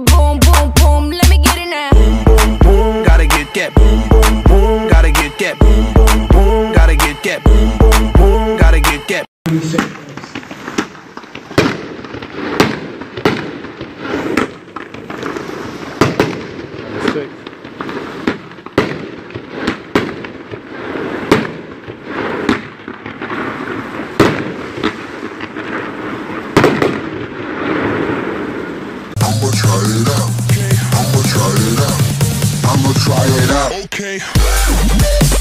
Boom, boom, boom, let me get it now. Boom, boom, boom, gotta get that. Boom, boom, boom, gotta get that. Boom, boom, boom, gotta get that. Boom, boom, boom, gotta get that. I'ma try it out. I'ma try it out. I'ma try it out. Okay.